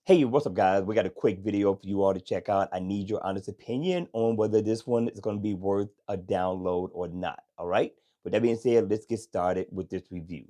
Hey, what's up, guys? We got a quick video for you all to check out. I need your honest opinion on whether this one is going to be worth a download or not. All right. With that being said, let's get started with this review.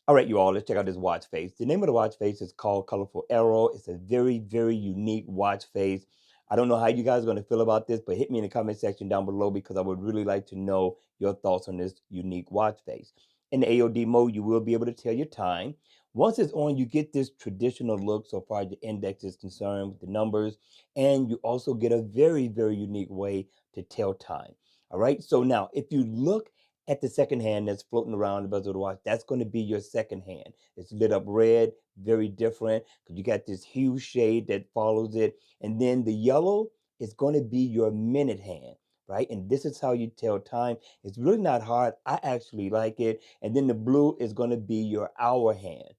All right, you all, let's check out this watch face. The name of the watch face is called Colorful Arrow. It's a very, very unique watch face. I don't know how you guys are going to feel about this, but hit me in the comment section down below because I would really like to know your thoughts on this unique watch face. In the AOD mode, you will be able to tell your time. Once it's on, you get this traditional look so far as the index is concerned with the numbers, and you also get a very, very unique way to tell time. All right, so now if you look at the second hand that's floating around the bezel of the watch, that's going to be your second hand. It's lit up red, very different because you got this hue shade that follows it. And then the yellow is going to be your minute hand, right? And this is how you tell time. It's really not hard. I actually like it. And then the blue is going to be your hour hand.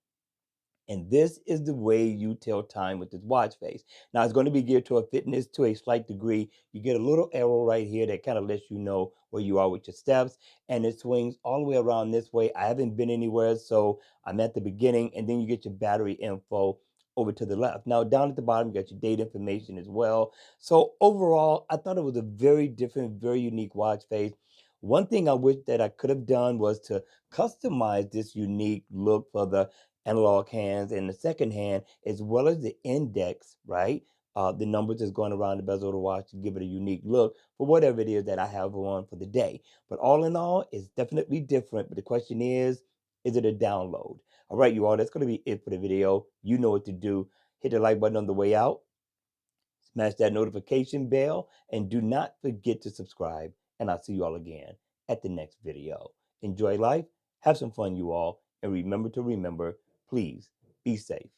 And this is the way you tell time with this watch face. Now, it's going to be geared to a fitness to a slight degree. You get a little arrow right here that kind of lets you know where you are with your steps. And it swings all the way around this way. I haven't been anywhere, so I'm at the beginning. And then you get your battery info over to the left. Now, down at the bottom, you got your date information as well. So overall, I thought it was a very different, very unique watch face. One thing I wish that I could have done was to customize this unique look for the analog hands and the second hand, as well as the index, right? The numbers is going around the bezel of the watch to give it a unique look for whatever it is that I have on for the day. But all in all, it's definitely different. But the question is it a download? All right, you all, that's going to be it for the video. You know what to do. Hit the like button on the way out, smash that notification bell, and do not forget to subscribe. And I'll see you all again at the next video. Enjoy life, have some fun, you all, and remember to remember, please be safe.